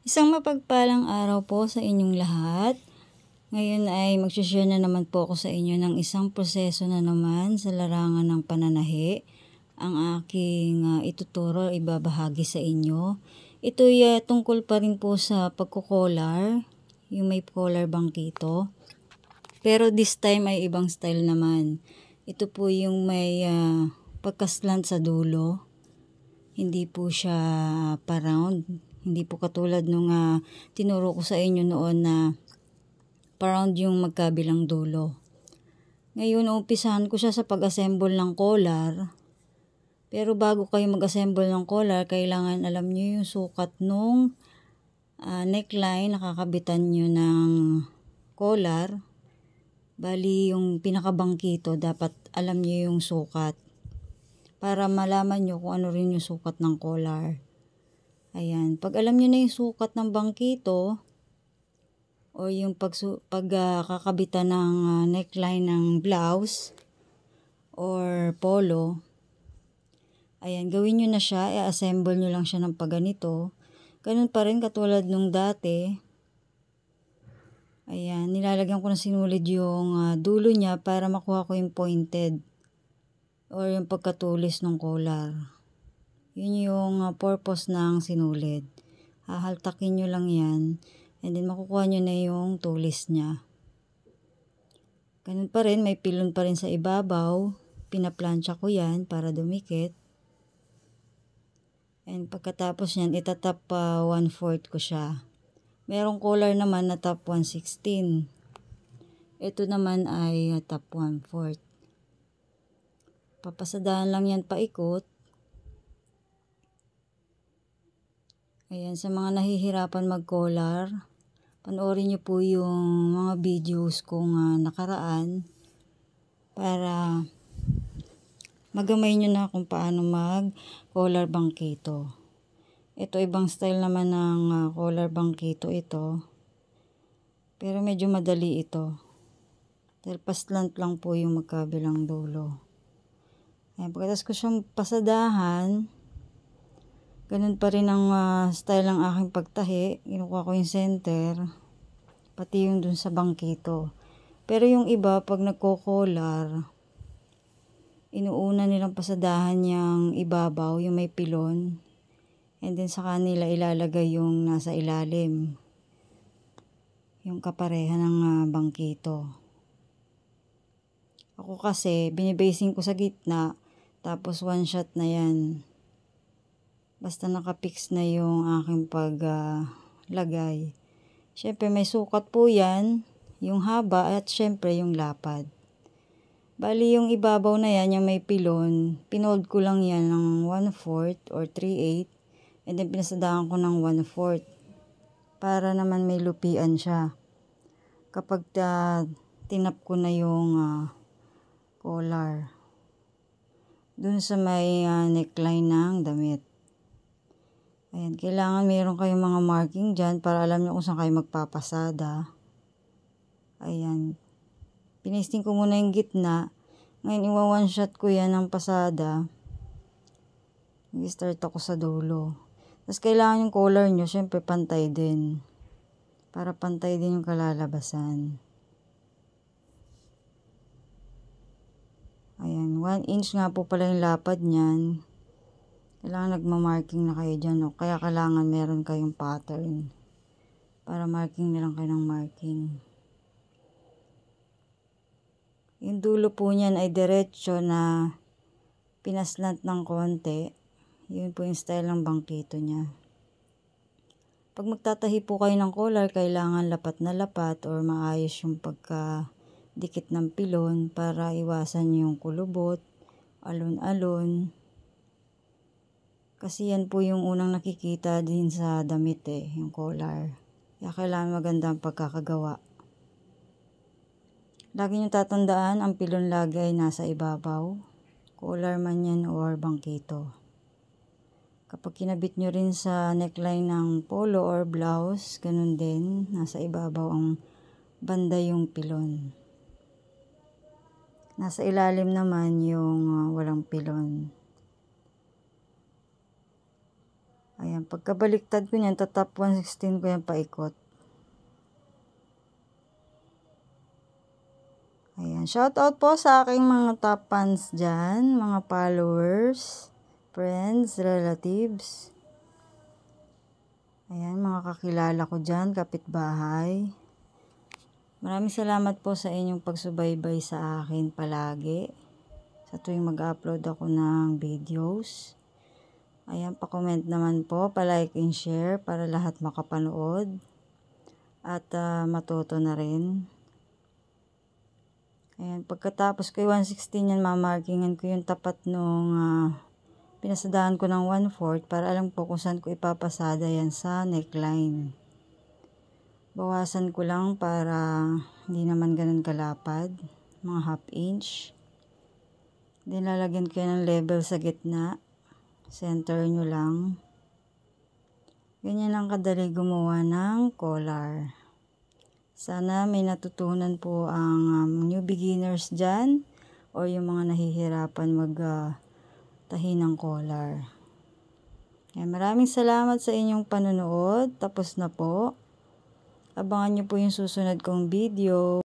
Isang mapagpalang araw po sa inyong lahat. Ngayon ay mag-share na naman po ako sa inyo ng isang proseso na naman sa larangan ng pananahi. Ang aking ituturo, ibabahagi sa inyo. Ito'y tungkol pa rin po sa pagkukolar, yung may collar bangkito. Pero this time ay ibang style naman. Ito po yung may pagkaslant sa dulo. Hindi po siya pa-round. Hindi po katulad nung tinuro ko sa inyo noon na pa-round yung magkabilang dulo. Ngayon, umpisahan ko siya sa pag-assemble ng collar. Pero bago kayo mag-assemble ng collar, kailangan alam nyo yung sukat nung neckline na kakabitan nyo ng collar. Bali, yung pinakabangkito, dapat alam nyo yung sukat. Para malaman nyo kung ano rin yung sukat ng collar. Ayan, pag alam nyo na yung sukat ng bangkito, o yung pagkakabitan ng neckline ng blouse, or polo, ayan, gawin nyo na siya, i-assemble nyo lang siya ng pagganito. Ganun pa rin katulad nung dati. Ayan, nilalagyan ko na sinulid yung dulo niya para makuha ko yung pointed, or yung pagkatulis ng collar. Yun yung purpose ng sinulid. Hahaltakin nyo lang yan. And then makukuha nyo na yung tulis niya. Ganun pa rin, may pilon pa rin sa ibabaw. Pinaplansya ko yan para dumikit. And pagkatapos yan, itatap 1/4 ko siya. Merong collar naman na top 1/16. Ito naman ay top 1/4. Papasadahan lang yan paikot. Ayan, sa mga nahihirapan mag-collar, panoorin nyo po yung mga videos kong nakaraan para magamay nyo na kung paano mag-collar bangkito. Ito, ibang style naman ng collar bangkito ito. Pero medyo madali ito. Dahil paslant lang po yung magkabilang dulo. Ayan, pagkatapos ko siyang pasadahan, ganun pa rin ang style ng aking pagtahi. Kinukuha ko yung center, pati yung dun sa bangkito. Pero yung iba, pag nagko-collar, inuuna nilang pasadahan yung ibabaw, yung may pilon. And then sa kanila ilalagay yung nasa ilalim. Yung kapareha ng bangkito. Ako kasi, binibasing ko sa gitna, tapos one shot na yan. Basta nakapix na yung aking paglagay. Siyempre may sukat po yan, yung haba at siyempre yung lapad. Bali yung ibabaw na yan, yung may pilon, pinold ko lang yan ng 1/4 or 3/8. And then pinasadahan ko ng 1/4. Para naman may lupian siya. Kapag tinap ko na yung collar. Dun sa may neckline ng damit. Ayan, kailangan mayroon kayong mga marking dyan para alam nyo kung saan kayo magpapasada. Ayan. Pinesting ko muna yung gitna. Ngayon, one shot ko yan ng pasada. Nag-start ako sa dulo. Tapos, kailangan yung collar nyo, syempre, pantay din. Para pantay din yung kalalabasan. Ayan, 1 inch nga po pala yung lapad niyan. Kailangan nagmamarking na kayo dyan, no? Kaya kailangan meron kayong pattern. Para marking na lang kayo ng marking. Yung dulo po niyan ay diretso na pinaslant ng konti. Yun po yung style ng bangkito niya. Pag magtatahi po kayo ng collar, kailangan lapat na lapat or maayos yung pagkadikit ng pilon para iwasan yung kulubot, alon-alon. Kasi yan po yung unang nakikita din sa damit yung collar. Kaya kailangan maganda ang pagkakagawa. Lagi nyo tatandaan, ang pilon lagi ay nasa ibabaw. Collar man yan or bangkito. Kapag kinabit nyo rin sa neckline ng polo or blouse, ganun din, nasa ibabaw ang banda yung pilon. Nasa ilalim naman yung walang pilon. Ayan, pagkabaliktad ko niyan, tatap 116 ko yan paikot. Ayan, shoutout po sa aking mga top fans dyan, mga followers, friends, relatives. Ayan, mga kakilala ko dyan, kapitbahay. Maraming salamat po sa inyong pagsubaybay sa akin palagi. Sa tuwing mag-upload ako ng videos. Ayan, pa-comment naman po, pa-like and share para lahat makapanood. At matuto na rin. Ayan, pagkatapos ko 116 yan, mamarkingan ko yung tapat nung pinasadahan ko ng 1/4 para alam po kung saan ko ipapasada yan sa neckline. Bawasan ko lang para hindi naman ganun kalapad, mga 1/2 inch. Then lalagyan ko yan ng level sa gitna, center nyo lang. Ganyan lang kadali gumawa ng collar. Sana may natutunan po ang new beginners dyan o yung mga nahihirapan tahi ng collar. Maraming salamat sa inyong panonood. Tapos na po. Abangan nyo po yung susunod kong video.